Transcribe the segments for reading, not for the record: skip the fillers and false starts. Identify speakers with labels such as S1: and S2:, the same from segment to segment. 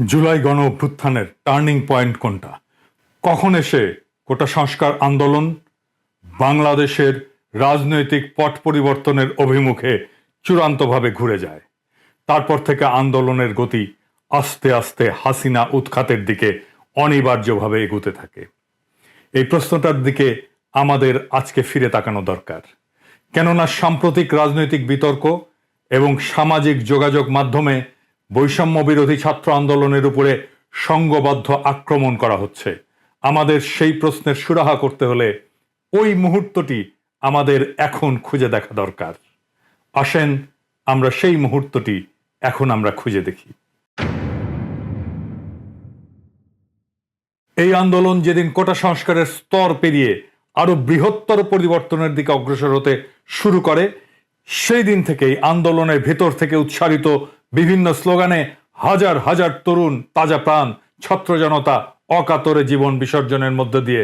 S1: জুলাই গণ অভ্যুত্থানের turning point কোনটা? কখন এসে কোটা সংস্কার আন্দোলন বাংলাদেশের রাজনৈতিক পট পরিবর্তনের অভিমুখে চূড়ান্তভাবে ঘুরে যায়? তারপর থেকে আন্দোলনের গতি আস্তে আস্তে হাসিনা উৎখাতের দিকে অনিবার্যভাবে এগুতে থাকে। এই প্রশ্নটার দিকে আমাদের আজকে ফিরে তাকানো দরকার, কেননা সাম্প্রতিক রাজনৈতিক বিতর্ক এবং সামাজিক যোগাযোগ মাধ্যমে বৈষম্য বিরোধী ছাত্র আন্দোলনের উপরে সংঘবদ্ধ আক্রমণ করা হচ্ছে। আমাদের সেই প্রশ্নের সুরাহা করতে হলে ওই মুহূর্তটি আমাদের এখন খুঁজে দেখা দরকার। আসেন আমরা সেই মুহূর্তটি এখন আমরা খুঁজে দেখি। এই আন্দোলন যেদিন কোটা সংস্কারের স্তর পেরিয়ে আরো বৃহত্তর পরিবর্তনের দিকে অগ্রসর হতে শুরু করে, সেই দিন থেকেই আন্দোলনের ভেতর থেকে উচ্চারিত বিভিন্ন স্লোগানে হাজার হাজার তরুণ তাজা প্রাণ ছাত্র জনতা অকাতরে জীবন বিসর্জনের মধ্য দিয়ে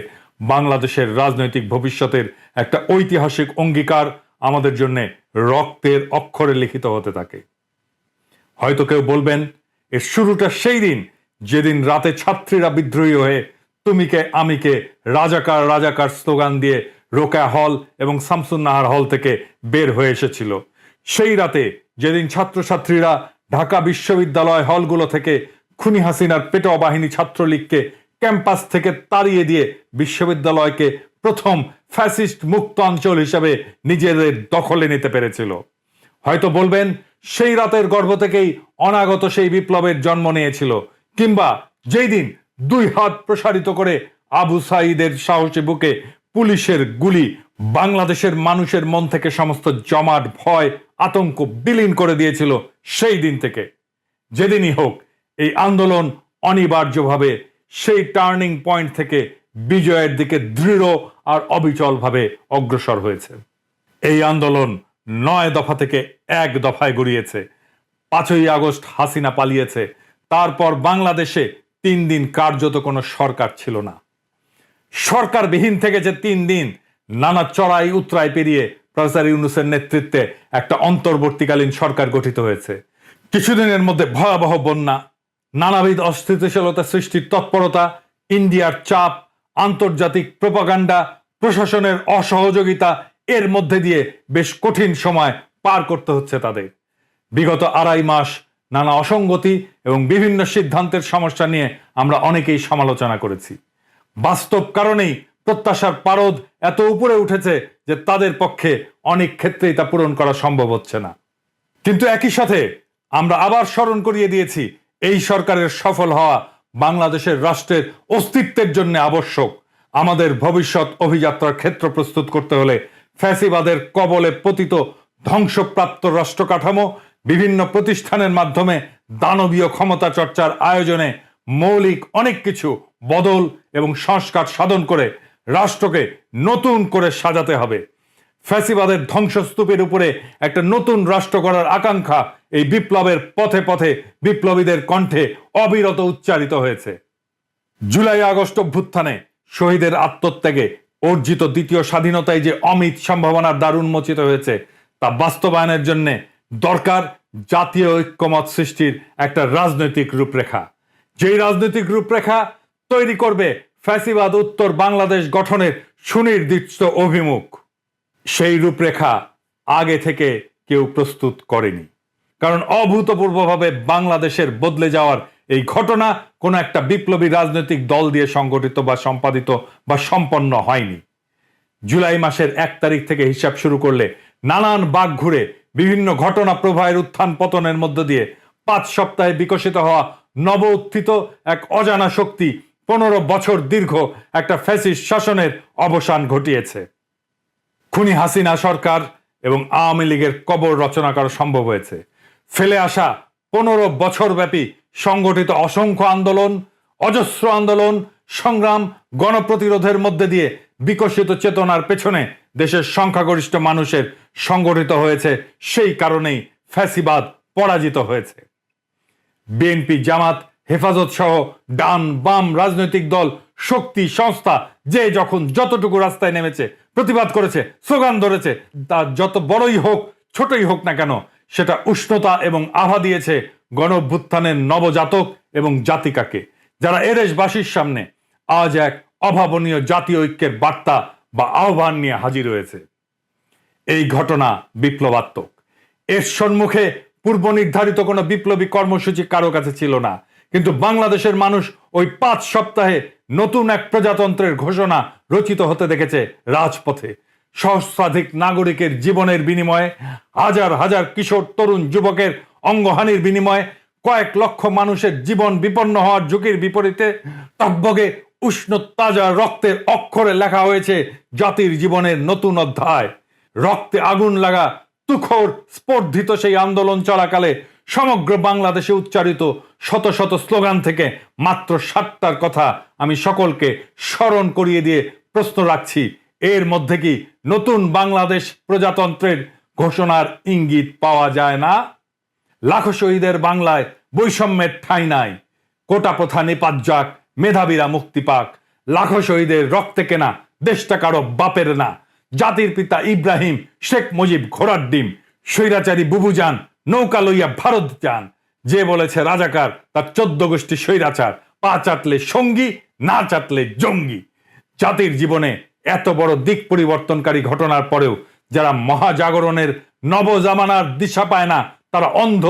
S1: বাংলাদেশের রাজনৈতিক ভবিষ্যতের একটা ঐতিহাসিক অঙ্গীকার আমাদের জন্য রক্তের অক্ষরে লিখিত হতে থাকে। হয়তো কেউ বলবেন এর শুরুটা সেই দিন যেদিন রাতে ছাত্রীরা বিদ্রোহী হয়ে তুমিকে আমিকে রাজাকার রাজাকার স্লোগান দিয়ে রোকেয়া হল এবং শামসুন্নাহার হল থেকে বের হয়ে এসেছিল। সেই রাতে যেদিন ছাত্রছাত্রীরা ঢাকা বিশ্ববিদ্যালয় হলগুলো থেকে খুনি হাসিনার পেটোয়া বাহিনী ছাত্রলীগকে ক্যাম্পাস থেকে তাড়িয়ে দিয়ে বিশ্ববিদ্যালয়কে প্রথম ফ্যাসিস্ট মুক্ত অঞ্চল হিসেবে নিজেদের দখলে নিতে পেরেছিল। হয়তো বলবেন সেই রাতের গর্ভ থেকেই অনাগত সেই বিপ্লবের জন্ম নিয়েছিল, কিংবা যেই দিন দুই হাত প্রসারিত করে আবু সাঈদের সাহসী বুকে পুলিশের গুলি বাংলাদেশের মানুষের মন থেকে সমস্ত জমাট ভয় আতঙ্ক বিলীন করে দিয়েছিল। সেই দিন থেকে যেদিনই হোক এই আন্দোলন অনিবার্যভাবে সেই টার্নিং পয়েন্ট থেকে বিজয়ের দিকে দৃঢ় আর অবিচলভাবে অগ্রসর হয়েছে। এই আন্দোলন 9 দফা থেকে 1 দফায় গড়িয়েছে। 5ই আগস্ট হাসিনা পালিয়েছে, তারপর বাংলাদেশে 3 দিন কার্যত কোনো সরকার ছিল না। সরকারবিহীন থেকে যে 3 দিন নানা চড়াই উতরাই পেরিয়ে প্রফেসর ইউনূসের নেতৃত্বে একটা অন্তর্বর্তীকালীন সরকার গঠিত হয়েছে। কিছুদিনের মধ্যে ভয়াবহ বন্যা, নানাবিধ অস্থিতিশীলতা সৃষ্টির তৎপরতা, ইন্ডিয়ার চাপ, আন্তর্জাতিক প্রোপাগান্ডা, প্রশাসনের অসহযোগিতা, এর মধ্যে দিয়ে বেশ কঠিন সময় পার করতে হচ্ছে তাদের। বিগত 2.5 মাস নানা অসঙ্গতি এবং বিভিন্ন সিদ্ধান্তের সমস্যা নিয়ে আমরা অনেকেই সমালোচনা করেছি। বাস্তব কারণেই প্রত্যাশার পারদ এত উপরে উঠেছে যে তাদের পক্ষে অনেক ক্ষেত্রেই তা পূরণ করা সম্ভব হচ্ছে না। কিন্তু একই সাথে আমরা আবার স্মরণ করিয়ে দিয়েছি এই সরকারের সফল হওয়া বাংলাদেশের রাষ্ট্রের অস্তিত্বের জন্য আবশ্যক। আমাদের ভবিষ্যৎ অভিযাত্রার ক্ষেত্র প্রস্তুত করতে হলে ফ্যাসিবাদের কবলে পতিত ধ্বংসপ্রাপ্ত রাষ্ট্র কাঠামো বিভিন্ন প্রতিষ্ঠানের মাধ্যমে দানবীয় ক্ষমতা চর্চার আয়োজনে মৌলিক অনেক কিছু বদল এবং সংস্কার সাধন করে রাষ্ট্রকে নতুন করে সাজাতে হবে। ফ্যাসিবাদের ধ্বংসস্তূপের উপরে একটা নতুন রাষ্ট্র গড়ার আকাঙ্ক্ষা এই বিপ্লবের পথে পথে বিপ্লবীদের কণ্ঠে অবিরত উচ্চারিত হয়েছে। জুলাই আগস্ট অভ্যুত্থানে শহীদের আত্মত্যাগে অর্জিত দ্বিতীয় স্বাধীনতায় যে অমিত সম্ভাবনার দ্বার উন্মোচিত হয়েছে তা বাস্তবায়নের জন্য দরকার জাতীয় ঐক্যমত সৃষ্টির একটা রাজনৈতিক রূপরেখা, যেই রাজনৈতিক রূপরেখা তৈরি করবে ফ্যাসিবাদ উত্তর বাংলাদেশ গঠনের সুনির্দিষ্ট অভিমুখ। সেই রূপরেখা আগে থেকে কেউ প্রস্তুত করেনি, কারণ অভূতপূর্বভাবে বাংলাদেশের বদলে যাওয়ার এই ঘটনা কোনো একটা বিপ্লবী রাজনৈতিক দল দিয়ে সংগঠিত বা সম্পাদিত বা সম্পন্ন হয়নি। জুলাই মাসের 1 তারিখ থেকে হিসাব শুরু করলে নানান বাঁক ঘুরে বিভিন্ন ঘটনা প্রবাহের উত্থান পতনের মধ্য দিয়ে 5 সপ্তাহে বিকশিত হওয়া নব উত্থিত এক অজানা শক্তি 15 বছর দীর্ঘ একটা ফ্যাসিস্ট শাসনের অবসান ঘটিয়েছে। খুনি হাসিনা সরকার এবং আওয়ামী লীগের কবর রচনা করা সম্ভব হয়েছে। ফেলে আসা 15 বছর ব্যাপী সংগঠিত অসংখ্য আন্দোলন, অজস্র আন্দোলন, সংগ্রাম, গণপ্রতিরোধের মধ্যে দিয়ে বিকশিত চেতনার পেছনে দেশের সংখ্যাগরিষ্ঠ মানুষের সংগঠিত হয়েছে। সেই কারণেই ফ্যাসিবাদ পরাজিত হয়েছে। বিএনপি, জামাত, হেফাজত সহ ডান বাম রাজনৈতিক দল, শক্তি, সংস্থা যে যখন যতটুকু রাস্তায় নেমেছে, প্রতিবাদ করেছে, স্লোগান ধরেছে, তা যত বড়ই হোক ছোটই হোক না কেন, সেটা উষ্ণতা এবং আভা দিয়েছে গণ অভ্যুত্থানের নবজাতক এবং জাতিকাকে, যারা এদেশবাসীর সামনে আজ এক অভাবনীয় জাতীয় ঐক্যের বার্তা বা আহ্বান নিয়ে হাজির হয়েছে। এই ঘটনা বিপ্লবাত্মক। এর সম্মুখে পূর্ব নির্ধারিত কোনো বিপ্লবী কর্মসূচি কারো কাছে ছিল না, কিন্তু বাংলাদেশের মানুষ ওই 5 সপ্তাহে নতুন এক প্রজাতন্ত্রের ঘোষণা রচিত হতে দেখেছে রাজপথে। সহস্রাধিক নাগরিকের জীবনের বিনিময়ে, হাজার হাজার কিশোর তরুণ যুবকের অঙ্গহানির বিনিময়ে, কয়েক লক্ষ মানুষের জীবন বিপন্ন হওয়ার ঝুঁকির বিপরীতে টকবগে উষ্ণ তাজা রক্তের অক্ষরে লেখা হয়েছে জাতির জীবনের নতুন অধ্যায়। রক্তে আগুন লাগা তুখোর স্পর্ধিত সেই আন্দোলন চলাকালে সমগ্র বাংলাদেশে উচ্চারিত শত শত স্লোগান থেকে মাত্র 7টার কথা আমি সকলকে স্মরণ করিয়ে দিয়ে প্রশ্ন রাখছি, এর মধ্যে কি নতুন বাংলাদেশ প্রজাতন্ত্রের ঘোষণার ইঙ্গিত পাওয়া যায় না? লাখো শহীদের বাংলায় বৈষম্যের ঠাঁই নাই, কোটা প্রথা নিপাত যাক, মেধাবীরা মুক্তি পাক। লাখো শহীদের রক্তে কেনা দেশটা কারো বাপের না। জাতির পিতা ইব্রাহিম, শেখ মুজিব ঘোড়ার ডিম, স্বৈরাচারী বুবুজান নৌকা লইয়া ভারত যান। যে বলেছে রাজাকার তার 14 গোষ্ঠী স্বৈরাচার, পা চাটলে সঙ্গী, না চাটলে জঙ্গি। জাতির জীবনে এত বড় দিক পরিবর্তনকারী ঘটনার পরেও যারা মহাজাগরণের নবজামানার দিশা পায় না, তারা অন্ধ,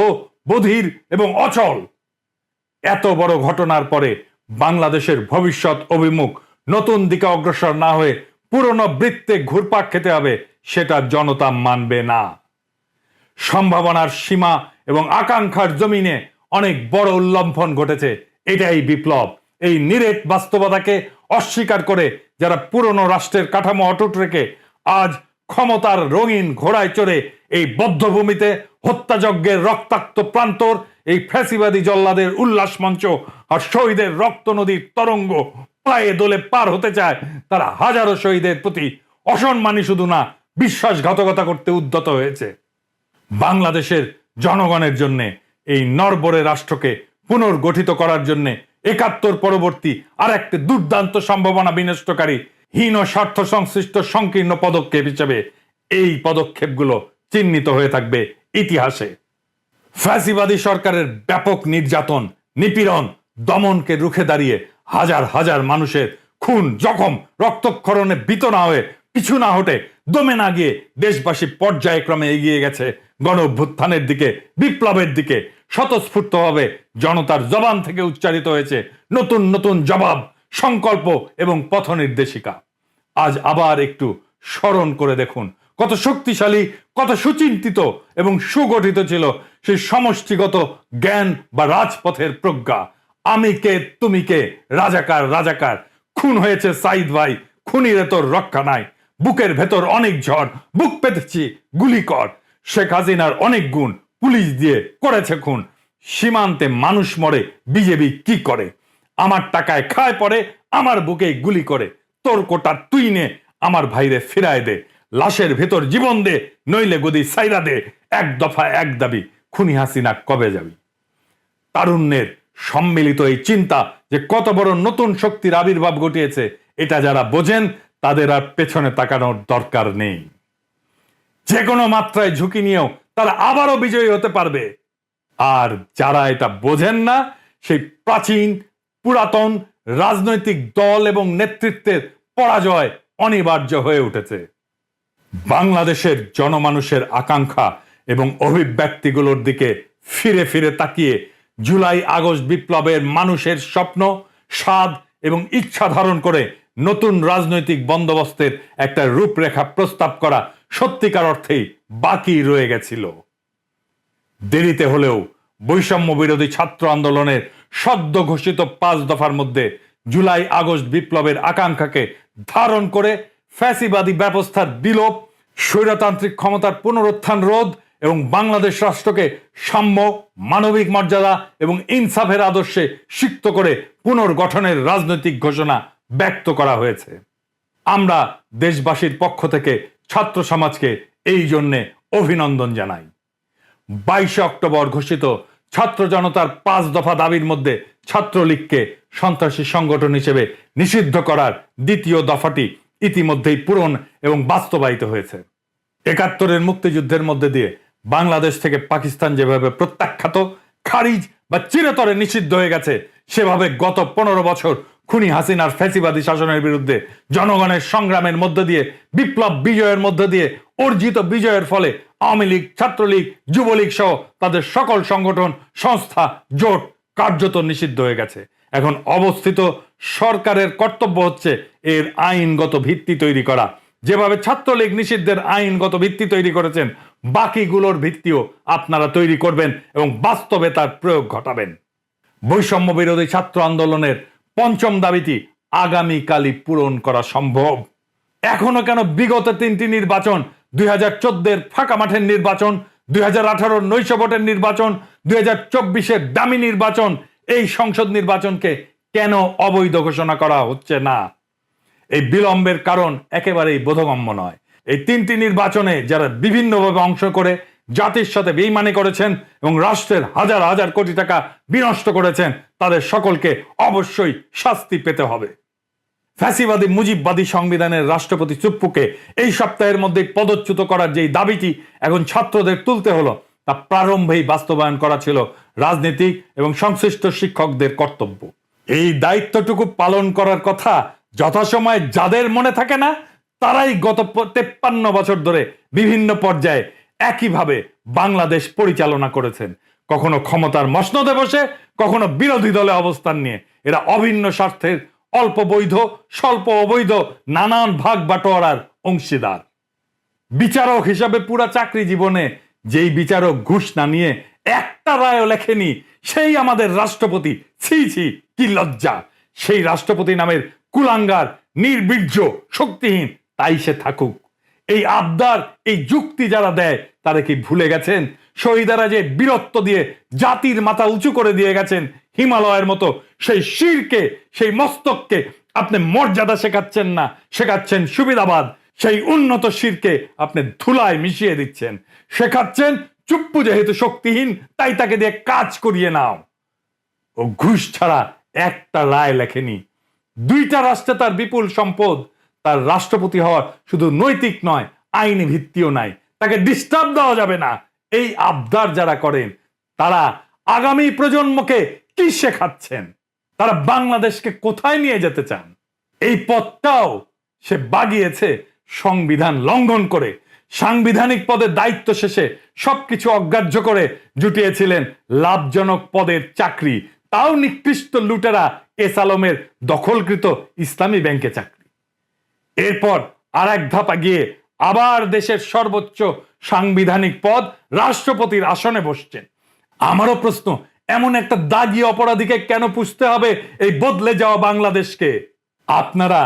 S1: বধির এবং অচল। এত বড় ঘটনার পরে বাংলাদেশের ভবিষ্যৎ অভিমুখ নতুন দিকে অগ্রসর না হয়ে পুরনো বৃত্তে ঘুরপাক খেতে হবে, সেটা জনতা মানবে না। সম্ভাবনার সীমা এবং আকাঙ্ক্ষার জমিনে অনেক বড় উল্লম্ফন ঘটেছে। এটাই বিপ্লব। এই নিরেট বাস্তবতাকে অস্বীকার করে যারা পুরনো রাষ্ট্রের কাঠামো অটুট রেখে আজ ক্ষমতার রঙিন ঘোড়ায় চড়ে এই বদ্ধভূমিতে হত্যাযজ্ঞের রক্তাক্ত প্রান্তর, এই ফ্যাসিবাদী জল্লাদের উল্লাস মঞ্চ আর শহীদের রক্ত নদীর তরঙ্গ পায়ে দোলে পার হতে চায়, তারা হাজারো শহীদের প্রতি অসম্মানী শুধু না, বিশ্বাসঘাতকতা করতে উদ্যত হয়েছে। বাংলাদেশের জনগণের জন্য এই নরবরে রাষ্ট্রকে পুনর্গঠিত করার জন্য ৭১ পরবর্তী আর একটি দুর্দান্ত সম্ভাবনা বিনষ্টকারী হীন স্বার্থ সংশ্লিষ্ট সংকীর্ণ পদক্ষেপ হিসেবে এই পদক্ষেপগুলো চিহ্নিত হয়ে থাকবে ইতিহাসে। ফ্যাসিবাদী সরকারের ব্যাপক নির্যাতন, নিপীড়ন, দমনকে রুখে দাঁড়িয়ে হাজার হাজার মানুষের খুন, জখম, রক্তক্ষরণে ভীত না হয়ে, পিছু না হটে, দমে না গিয়ে দেশবাসী পর্যায়ক্রমে এগিয়ে গেছে গণ অভ্যুত্থানের দিকে, বিপ্লবের দিকে। স্বতঃস্ফূর্তভাবে জনতার জবান থেকে উচ্চারিত হয়েছে নতুন নতুন জবাব, সংকল্প এবং পথ নির্দেশিকা। আজ আবার একটু স্মরণ করে দেখুন কত শক্তিশালী, কত সুচিন্তিত এবং সুগঠিত ছিল সেই সমষ্টিগত জ্ঞান বা রাজপথের প্রজ্ঞা। আমি কে, তুমি কে, রাজাকার রাজাকার, খুন হয়েছে সাইদ ভাই, খুনিরে তোর রক্ষা নাই, বুকের ভেতর অনেক ঝড়, বুক পেতেছি গুলি কর। শেখ হাসিনার অনেক গুণ, পুলিশ দিয়ে করেছে খুন, সীমান্তে মানুষ মরে, বিজেপি কি করে? আমার টাকায় খায় পরে, আমার বুকে গুলি করে, তোর কোটা তুই নে, আমার ভাইরে ফিরায় দে, লাশের ভেতর জীবন দে, নইলে গদি সাইরা দে, এক দফা এক দাবি, খুনি হাসিনা কবে যাবি? তারুণ্যের সম্মিলিত এই চিন্তা যে কত বড় নতুন শক্তির আবির্ভাব ঘটিয়েছে, এটা যারা বোঝেন তাদের আর পেছনে তাকানোর দরকার নেই। যে কোনো মাত্রায় ঝুঁকি নিয়েও তারা আবারও বিজয়ী হতে পারবে। আর যারা এটা বোঝেন না, সেই প্রাচীন পুরাতন রাজনৈতিক দল এবং নেতৃত্বের পরাজয় অনিবার্য হয়ে উঠেছে। বাংলাদেশের জনমানুষের আকাঙ্ক্ষা এবং অভিব্যক্তিগুলোর দিকে ফিরে ফিরে তাকিয়ে জুলাই আগস্ট বিপ্লবের মানুষের স্বপ্ন, স্বাদ এবং ইচ্ছা ধারণ করে নতুন রাজনৈতিক বন্দোবস্তের একটা রূপরেখা প্রস্তাব করা সত্যিকার অর্থেই বাকি রয়ে গেছিল। দেরিতে হলেও বৈষম্য বিরোধী ছাত্র আন্দোলনের সদ্য ঘোষিত 5 দফার মধ্যে জুলাই আগস্ট বিপ্লবের আকাঙ্ক্ষাকে ধারণ করে ফ্যাসিবাদী ব্যবস্থার বিলোপ, স্বৈরতান্ত্রিক ক্ষমতার পুনরুত্থান রোধ এবং বাংলাদেশ রাষ্ট্রকে সাম্য, মানবিক মর্যাদা এবং ইনসাফের আদর্শে সিক্ত করে পুনর্গঠনের রাজনৈতিক ঘোষণা ব্যক্ত করা হয়েছে। আমরা দেশবাসীর পক্ষ থেকে ছাত্র সমাজকে এই জন্যে অভিনন্দন জানাই। 22 অক্টোবর ঘোষিত ছাত্র জনতার 5 দফা দাবির মধ্যে ছাত্রলীগকে সন্ত্রাসী সংগঠন হিসেবে নিষিদ্ধ করার দ্বিতীয় দফাটি ইতিমধ্যেই পূরণ এবং বাস্তবায়িত হয়েছে। 71-এর মুক্তিযুদ্ধের মধ্যে দিয়ে বাংলাদেশ থেকে পাকিস্তান যেভাবে প্রত্যাখ্যাত, খারিজ বা চিরতরে নিষিদ্ধ হয়ে গেছে, সেভাবে গত 15 বছর খুনি হাসিনার ফ্যাসিবাদী শাসনের বিরুদ্ধে জনগণের সংগ্রামের মধ্য দিয়ে, বিপ্লব বিজয়ের মধ্য দিয়ে অর্জিত বিজয়ের ফলে আওয়ামী লীগ, ছাত্রলীগ, যুবলীগ সহ তাদের সকল সংগঠন, সংস্থা, জোট কার্যত নিষিদ্ধ হয়ে গেছে। এখন অবস্থিত সরকারের কর্তব্য হচ্ছে এর আইনগত ভিত্তি তৈরি করা। যেভাবে ছাত্রলীগ নিষিদ্ধের আইনগত ভিত্তি তৈরি করেছেন, বাকিগুলোর ভিত্তিও আপনারা তৈরি করবেন এবং বাস্তবে তার প্রয়োগ ঘটাবেন। বৈষম্য বিরোধী ছাত্র আন্দোলনের পঞ্চম দাবিটি আগামীকালই পূরণ করা সম্ভব। এখনো কেন বিগত 3টি নির্বাচন, 2014-এর ফাঁকা মাঠের নির্বাচন, 2018-র নৈশ ভোটের নির্বাচন, 2024-এর দামি নির্বাচন, এই সংসদ নির্বাচনকে কেন অবৈধ ঘোষণা করা হচ্ছে না? এই বিলম্বের কারণ একেবারেই বোধগম্য নয়। এই 3টি নির্বাচনে যারা বিভিন্নভাবে অংশ করে জাতির সাথে বেইমানি করেছেন এবং রাষ্ট্রের হাজার হাজার কোটি টাকা বিনষ্ট করেছেন, তাদের সকলকে অবশ্যই শাস্তি পেতে হবে। ফ্যাসিবাদী মুজিববাদী সংবিধানের রাষ্ট্রপতি চুপ্পুকে এই সপ্তাহের মধ্যে পদচ্যুত করার যেই দাবিটি এখন ছাত্রদের তুলতে হলো, তা প্রারম্ভেই বাস্তবায়ন করা ছিল রাজনীতিক এবং সংশ্লিষ্ট শিক্ষকদের কর্তব্য। এই দায়িত্বটুকু পালন করার কথা যথাসময়ে যাদের মনে থাকে না, তারাই গত 53 বছর ধরে বিভিন্ন পর্যায়ে একইভাবে বাংলাদেশ পরিচালনা করেছেন। কখনো ক্ষমতার মসনদে বসে, কখনো বিরোধী দলে অবস্থান নিয়ে। এরা অভিন্ন স্বার্থের অল্প বৈধ, স্বল্প অবৈধ নানান ভাগ বাটোয়ারার অংশীদার। বিচারক হিসাবে পুরা চাকরি জীবনে যেই বিচারক ঘুষ না নিয়ে একটা রায়ও লেখেনি, সেই আমাদের রাষ্ট্রপতি। ছি ছি, কি লজ্জা! সেই রাষ্ট্রপতি নামের কুলাঙ্গার, নির্বীর্য, শক্তিহীন, তাই সে থাকুক। এই আবদার, এই যুক্তি যারা দেয়, তারা কি ভুলে গেছেন শহীদারা যে বীরত্ব দিয়ে জাতির মাথা উঁচু করে দিয়ে গেছেন হিমালয়ের মতো? সেই শিরকে, সেই মস্তককে আপনি মর্যাদা শেখাচ্ছেন না, শেখাচ্ছেন সুবিধাবাদ। সেই উন্নত শিরকে আপনি ধুলায় মিশিয়ে দিচ্ছেন, শেখাচ্ছেন চুপ্পু যেহেতু শক্তিহীন, তাই তাকে দিয়ে কাজ করিয়ে নাও। ও ঘুষ ছাড়া একটা রায় লেখেনি। 2টা রাষ্ট্রে তার বিপুল সম্পদ। তার রাষ্ট্রপতি হওয়ার শুধু নৈতিক নয়, আইনি ভিত্তিও নাই। তাকে ডিস্টার্ব দেওয়া যাবে না। এই আবদার যারা করেন, তারা আগামী প্রজন্মকে কি শেখাচ্ছেন? তারা বাংলাদেশকে কোথায় নিয়ে যেতে চান? এই পথটাও সে বাগিয়েছে সংবিধান লঙ্ঘন করে। সাংবিধানিক পদের দায়িত্ব শেষে সবকিছু অগ্রাহ্য করে জুটিয়েছিলেন লাভজনক পদের চাকরি, তাও নিকৃষ্ট লুটেরা এস আলমের দখলকৃত ইসলামী ব্যাংকে চাকরি। এরপর আর এক ধাপ গিয়ে আবার দেশের সর্বোচ্চ সাংবিধানিক পদ রাষ্ট্রপতির আসনে বসছেন। আমারও প্রশ্ন, এমন একটা দাগী অপরাধীকে কেন পুষতে হবে এই বদলে যাওয়া বাংলাদেশকে? আপনারা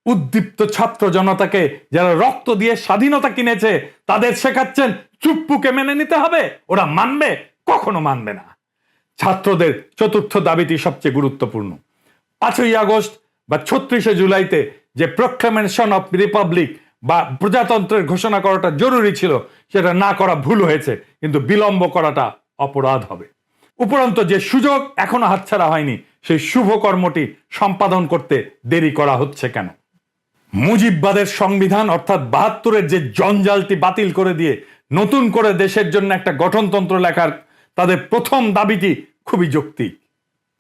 S1: উদ্দীপ্ত ছাত্র জনতাকে, যারা রক্ত দিয়ে স্বাধীনতা কিনেছে, তাদের শেখাচ্ছেন চুপ্পুকে মেনে নিতে হবে। ওরা মানবে? কখনো মানবে না। ছাত্রদের চতুর্থ দাবিটি সবচেয়ে গুরুত্বপূর্ণ। 5ই আগস্ট বা 36শে জুলাইতে যে প্রোক্লামেশন অফ রিপাবলিক বা প্রজাতন্ত্রের ঘোষণা করাটা জরুরি ছিল, সেটা না করা ভুল হয়েছে, কিন্তু বিলম্ব করাটা অপরাধ হবে। উপরন্ত যে সুযোগ এখনো হাতছাড়া হয়নি, সেই শুভ কর্মটি সম্পাদন করতে দেরি করা হচ্ছে কেন? মুজিববাদের সংবিধান অর্থাৎ 72-এর যে জঞ্জালটি বাতিল করে দিয়ে নতুন করে দেশের জন্য একটা গঠনতন্ত্র লেখার তাদের প্রথম দাবিটি খুবই যৌক্তিক।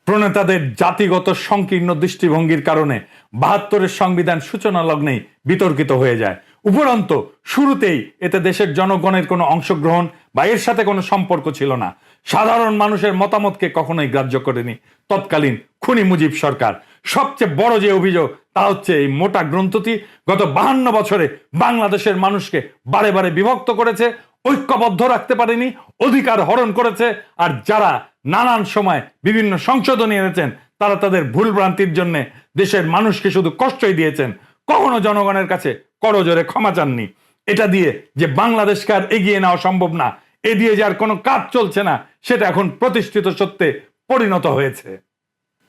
S1: প্রণেতাদের জাতিগত সংকীর্ণ দৃষ্টিভঙ্গির কারণে 72-এর সংবিধান সূচনা লগ্নেই বিতর্কিত হয়ে যায়। উপরন্ত শুরুতেই এতে দেশের জনগণের কোনো অংশগ্রহণ বা এর সাথে কোনো সম্পর্ক ছিল না। সাধারণ মানুষের মতামতকে কখনোই গ্রাহ্য করেনি তৎকালীন খুনি মুজিব সরকার। সবচেয়ে বড় যে অভিযোগ, তা হচ্ছে এই মোটা গ্রন্থটি গত 52 বছরে বাংলাদেশের মানুষকে বারে বারে বিভক্ত করেছে, ঐক্যবদ্ধ রাখতে পারেনি, অধিকার হরণ করেছে। আর যারা নানান সময় বিভিন্ন সংশোধনী এনেছেন, তারা তাদের ভুলভ্রান্তির জন্য দেশের মানুষকে শুধু কষ্টই দিয়েছেন, কখনো জনগণের কাছে করজোরে ক্ষমা চাননি। এটা দিয়ে যে বাংলাদেশকে আর এগিয়ে নেওয়া সম্ভব না, এ দিয়ে যার কোনো কাজ চলছে না, সেটা এখন প্রতিষ্ঠিত সত্যে পরিণত হয়েছে।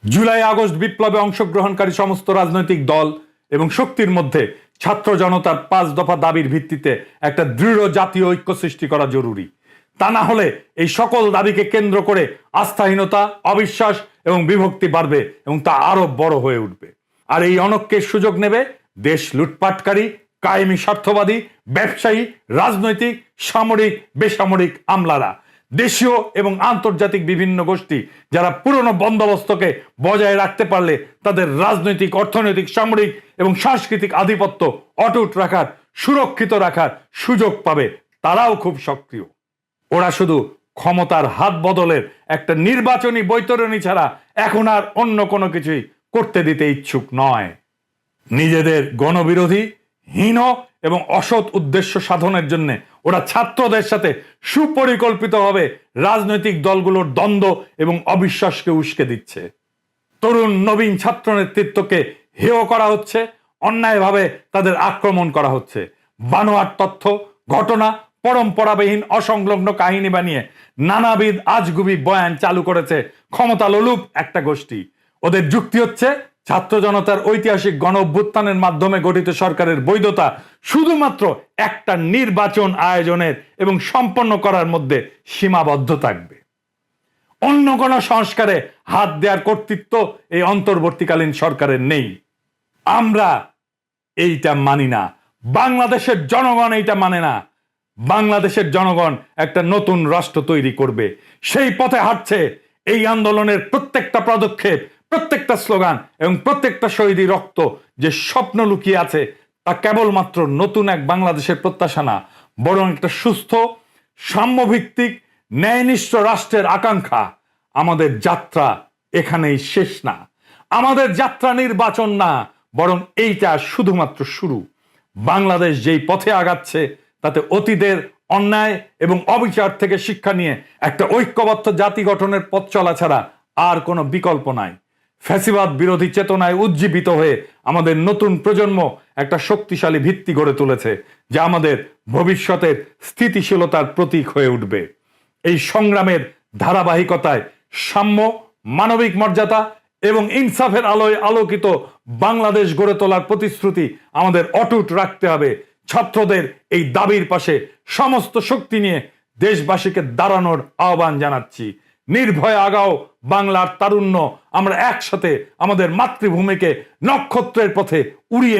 S1: জুলাই আগস্ট বিপ্লবে অংশগ্রহণকারী সমস্ত রাজনৈতিক দল এবং শক্তির মধ্যে ছাত্র জনতার 5 দফা দাবির ভিত্তিতে একটা দৃঢ় জাতীয় ঐক্য সৃষ্টি করা জরুরি। তা না হলে এই সকল দাবিকে কেন্দ্র করে আস্থাহীনতা, অবিশ্বাস এবং বিভক্তি বাড়বে এবং তা আরো বড় হয়ে উঠবে। আর এই অনক্যের সুযোগ নেবে দেশ লুটপাটকারী, কায়েমি স্বার্থবাদী, ব্যবসায়ী, রাজনৈতিক, সামরিক, বেসামরিক আমলারা। দেশীয় এবং আন্তর্জাতিক বিভিন্ন গোষ্ঠী যারা পুরনো বন্দোবস্তকে বজায় রাখতে পারলে তাদের রাজনৈতিক, অর্থনৈতিক, সামরিক এবং সাংস্কৃতিক আধিপত্য অটুট রাখার, সুরক্ষিত রাখার সুযোগ পাবে, তারাও খুব সক্রিয়। ওরা শুধু ক্ষমতার হাত বদলের একটা নির্বাচনী বৈতরণী ছাড়া এখন আর অন্য কোনো কিছুই করতে দিতে ইচ্ছুক নয়। নিজেদের গণবিরোধী, হীন এবং অসৎ উদ্দেশ্য সাধনের জন্য ওরা ছাত্রদের সাথে সুপরিকল্পিতভাবে রাজনৈতিক দলগুলোর দ্বন্দ্ব এবং অবিশ্বাসকে উস্কে দিচ্ছে। তরুণ নবীন ছাত্র নেতৃত্বকে হেয় করা হচ্ছে, অন্যায়ভাবে তাদের আক্রমণ করা হচ্ছে। বানোয়াট তথ্য, ঘটনা, পরম্পরাবিহীন অসংলগ্ন কাহিনী বানিয়ে নানাবিধ আজগুবি বয়ান চালু করেছে ক্ষমতা লোলুপ একটা গোষ্ঠী। ওদের যুক্তি হচ্ছে ছাত্র জনতার ঐতিহাসিক গণ অভ্যুত্থানের মাধ্যমে গঠিত সরকারের বৈধতা শুধুমাত্র একটা নির্বাচন আয়োজনের এবং সম্পন্ন করার মধ্যে সীমাবদ্ধ থাকবে। অন্য কোন সংস্কারে হাত দেওয়ার কর্তৃত্ব এই অন্তর্বর্তীকালীন সরকারের নেই। আমরা এইটা মানি না, বাংলাদেশের জনগণ এইটা মানে না। বাংলাদেশের জনগণ একটা নতুন রাষ্ট্র তৈরি করবে, সেই পথে হাঁটছে। এই আন্দোলনের প্রত্যেকটা পদক্ষেপ, প্রত্যেকটা স্লোগান এবং প্রত্যেকটা শহীদি রক্ত যে স্বপ্ন লুকিয়ে আছে তা কেবলমাত্র নতুন এক বাংলাদেশের প্রত্যাশা না, বরং একটা সুস্থ, সাম্যভিত্তিক, ন্যায়নিষ্ঠ রাষ্ট্রের আকাঙ্ক্ষা। আমাদের যাত্রা এখানেই শেষ না, আমাদের যাত্রা নির্বাচন না, বরং এইটা শুধুমাত্র শুরু। বাংলাদেশ যেই পথে আগাচ্ছে তাতে অতীতের অন্যায় এবং অবিচার থেকে শিক্ষা নিয়ে একটা ঐক্যবদ্ধ জাতি গঠনের পথ চলা ছাড়া আর কোনো বিকল্প নাই। ফ্যাসিবাদ বিরোধী চেতনায় উজ্জীবিত হয়ে আমাদের নতুন প্রজন্ম একটা শক্তিশালী ভিত্তি গড়ে তুলেছে, যা আমাদের ভবিষ্যতের স্থিতিশীলতার প্রতীক হয়ে উঠবে। এই সংগ্রামের ধারাবাহিকতায় সাম্য, মানবিক মর্যাদা এবং ইনসাফের আলোয় আলোকিত বাংলাদেশ গড়ে তোলার প্রতিশ্রুতি আমাদের অটুট রাখতে হবে। ছাত্রদের এই দাবির পাশে সমস্ত শক্তি নিয়ে দেশবাসীকে দাঁড়ানোর আহ্বান জানাচ্ছি। নির্ভয়ে আগাও বাংলার তারুণ্য, আমরা একসাথে আমাদের মাতৃভূমিকে নক্ষত্রের পথে উড়িয়ে